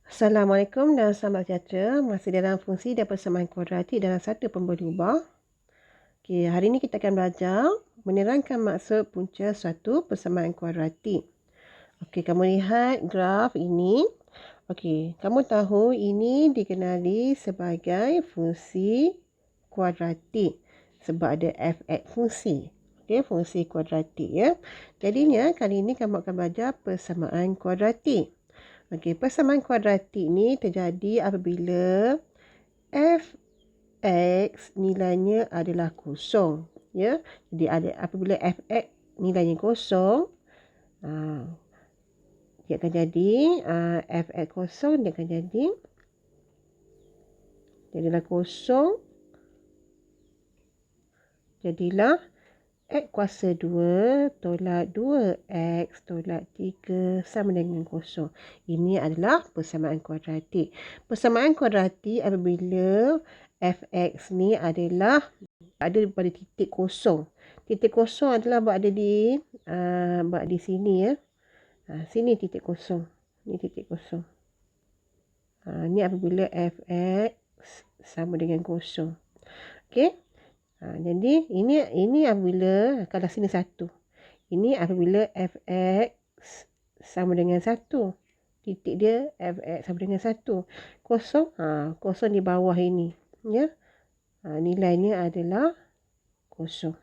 Assalamualaikum dan selamat sejahtera. Masih dalam fungsi dan persamaan kuadratik dalam satu pemberubah. Okey, hari ini kita akan belajar menerangkan maksud punca suatu persamaan kuadratik. Okey, kamu lihat graf ini. Okey, kamu tahu ini dikenali sebagai fungsi kuadratik sebab ada f(x) fungsi. Okey, fungsi kuadratik ya. Jadinya kali ini kamu akan belajar persamaan kuadratik. Okey, persamaan kuadratik ni terjadi apabila f(x) nilainya adalah kosong. Ya, jadi apabila f(x) nilainya kosong, dia akan jadi f(x) kosong, dia akan jadilah kosong. Jadilah x kuasa 2 tolak 2x tolak 3 sama dengan kosong. Ini adalah persamaan kuadratik. Persamaan kuadratik apabila f(x) ni adalah ada pada titik kosong. Titik kosong adalah berada di sini ya. Sini titik kosong. Ini titik kosong. Ini apabila f(x) sama dengan kosong. Okey. Jadi ini apabila kalau sini 1. Ini apabila f(x) sama dengan 1. Titik dia f(x) sama dengan 1. Kosong, kosong di bawah ini, ya. Nilainya adalah kosong.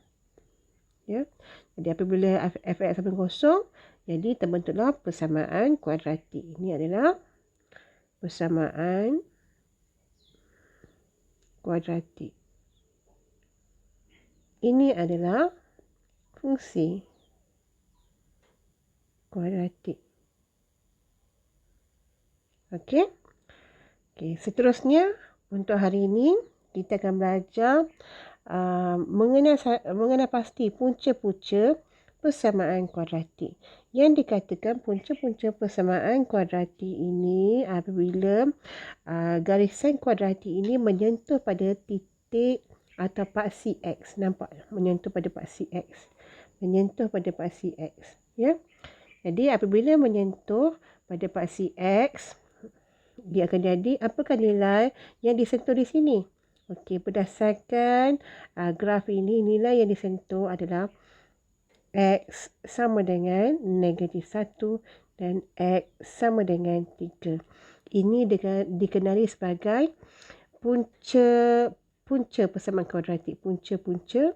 Ya. Jadi apabila f(x) sama dengan kosong, jadi terbentuklah persamaan kuadratik. Ini adalah persamaan kuadratik. Ini adalah fungsi kuadratik. Okey. Okey, seterusnya untuk hari ini kita akan belajar mengenal pasti punca-punca persamaan kuadratik. Yang dikatakan punca-punca persamaan kuadratik ini apabila garisan kuadratik ini menyentuh pada titik atau paksi X. Nampak? Menyentuh pada paksi X. Menyentuh pada paksi X. Ya. Jadi apabila menyentuh pada paksi X, dia akan jadi apakah nilai yang disentuh di sini? Okey, berdasarkan graf ini, nilai yang disentuh adalah X sama dengan -1 dan X sama dengan 3. Ini dikenali sebagai punca persamaan kuadratik. Punca-punca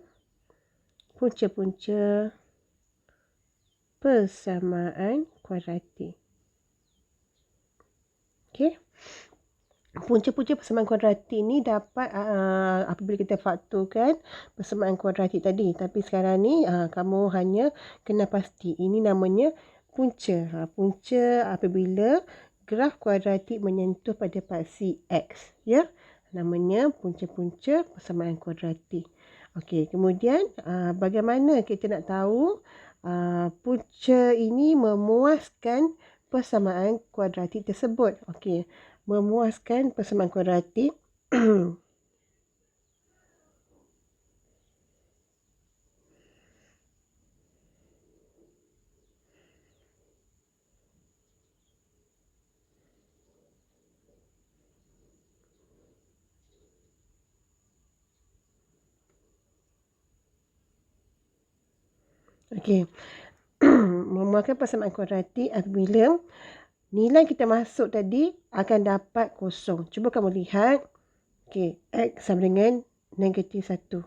persamaan kuadratik. Okey. Punca-punca persamaan kuadratik ni dapat apabila kita faktorkan persamaan kuadratik tadi. Tapi sekarang ni kamu hanya kena pasti ini namanya punca. Punca apabila graf kuadratik menyentuh pada paksi X, ya. Namanya punca-punca persamaan kuadratik. Okey, kemudian bagaimana kita nak tahu punca ini memuaskan persamaan kuadratik tersebut? Okey, memuaskan persamaan kuadratik. Okey. Memuaskan persamaan kuadratik apabila nilai kita masuk tadi akan dapat kosong. Cuba kamu lihat. Okey, X sama dengan -1.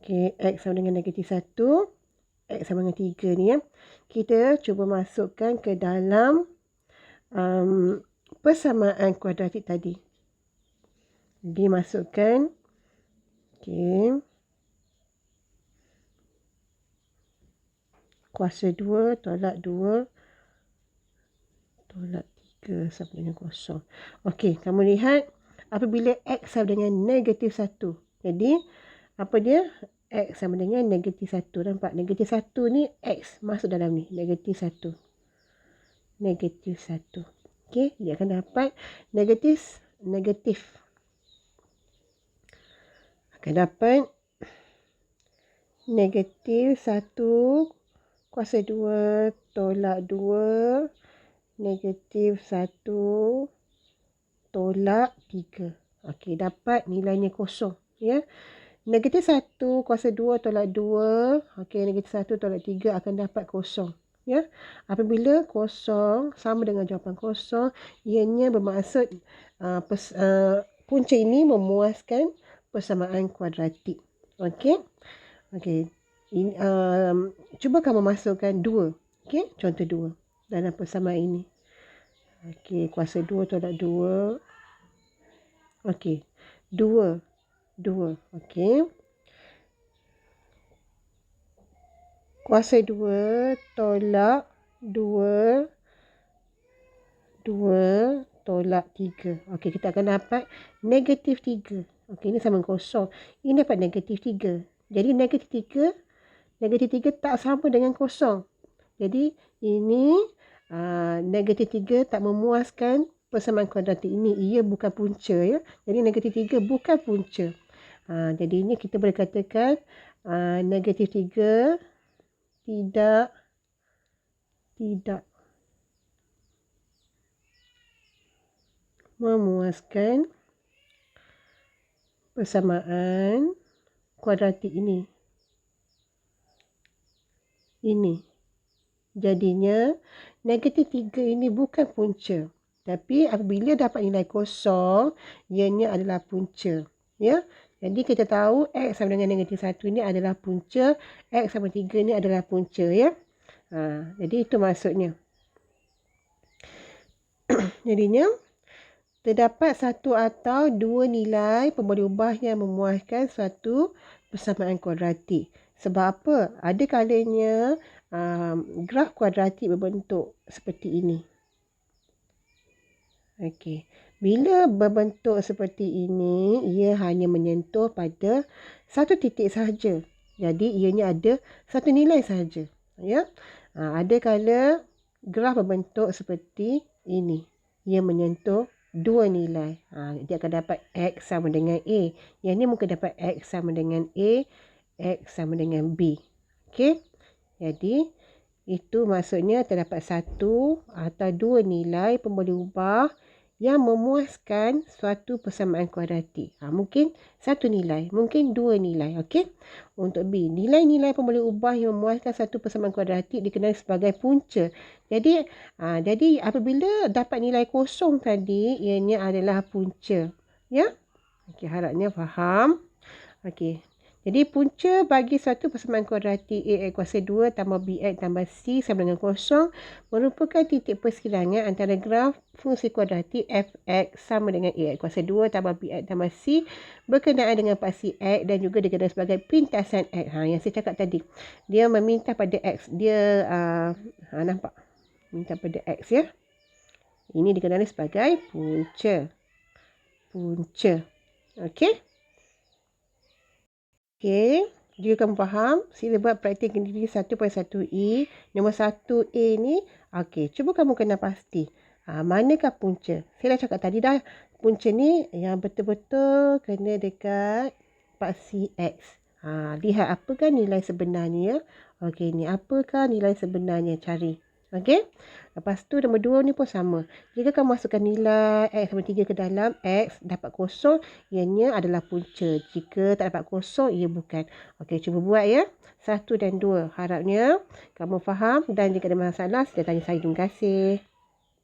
Okey, X sama dengan -1. X sama dengan 3 ni ya. Kita cuba masukkan ke dalam persamaan kuadratik tadi. Jadi masukkan. Okey. Kuasa 2 tolak 2 tolak 3 sama dengan kosong. Okey, kamu lihat apabila X sama dengan -1. Jadi, apa dia? X sama dengan -1. Nampak? -1 ni X masuk dalam ni. -1. -1. Okey, dia akan dapat negatif. Akan dapat -1 kuasa 2 tolak 2 negatif 1 tolak 3. Okey, dapat nilainya kosong. Ya. Negatif 1 kuasa 2 tolak 2. Okey, negatif 1 tolak 3 akan dapat kosong. Ya. Apabila kosong sama dengan jawapan kosong, ianya bermaksud punca ini memuaskan persamaan kuadratik. Okey. Okey. Cuba kamu masukkan 2. Okey, contoh 2 dalam persamaan ini. Okey, kuasa 2 tolak 2. Okey. 2. Okey. Kuasa 2 tolak 2. 2 tolak 3. Okey, kita akan dapat negatif 3. Okey, ini sama kosong. Ini dapat negatif 3. Jadi negatif 3 tak sama dengan kosong. Jadi ini negatif 3 tak memuaskan persamaan kuadratik ini. Ia bukan punca. Ya. Jadi negatif 3 bukan punca. Jadi ini kita boleh katakan negatif 3 tidak memuaskan persamaan kuadratik ini. Jadinya negatif 3 ini bukan punca. Tapi apabila dapat nilai kosong, ianya adalah punca. Ya. Jadi kita tahu X sama dengan negatif 1 ini adalah punca. X sama 3 ini adalah punca. Ya. Jadi itu maksudnya. Jadinya terdapat satu atau dua nilai pemboleh ubah yang memuaskan suatu persamaan kuadratik. Sebab apa? Ada kalanya graf kuadratik berbentuk seperti ini. Okey. Bila berbentuk seperti ini, ia hanya menyentuh pada satu titik sahaja. Jadi ianya ada satu nilai sahaja. Ya. Ada kala graf berbentuk seperti ini. Ia menyentuh dua nilai. Dia akan dapat X sama dengan A. Yang ni mungkin dapat X sama dengan A, X sama dengan B. Okey. Jadi, itu maksudnya terdapat satu atau dua nilai pemboleh ubah yang memuaskan suatu persamaan kuadratik. Mungkin satu nilai, mungkin dua nilai. Okey. Untuk B, nilai-nilai pemboleh ubah yang memuaskan satu persamaan kuadratik dikenali sebagai punca. Jadi apabila dapat nilai kosong tadi, ianya adalah punca. Ya. Okey, harapnya faham. Okey. Jadi punca bagi suatu persamaan kuadratik A kuasa 2 tambah BX tambah C sama dengan kosong merupakan titik persilangan antara graf fungsi kuadratik Fx sama dengan A kuasa 2 tambah BX tambah C berkenaan dengan paksi X dan juga dikenali sebagai pintasan X. Yang saya cakap tadi. Dia meminta pada X. Dia nampak? Minta pada X ya. Ini dikenali sebagai punca. Okey. Okey, jika kamu faham, sila buat praktik aktiviti 1.1e. Nombor 1a ni, okey, cuba kamu kena pasti. Manakah punca? Saya dah cakap tadi dah, punca ni yang betul-betul kena dekat paksi X. Lihat apakah nilai sebenarnya. Okey, ni apakah nilai sebenarnya? Cari. Okey. Lepas tu nombor 2 ni pun sama. Jika kamu masukkan nilai X sama 3 ke dalam, X dapat kosong, ianya adalah punca. Jika tak dapat kosong, ia bukan. Okey, cuba buat ya. 1 dan 2. Harapnya kamu faham dan jika ada masalah, sila tanya saya. Terima kasih.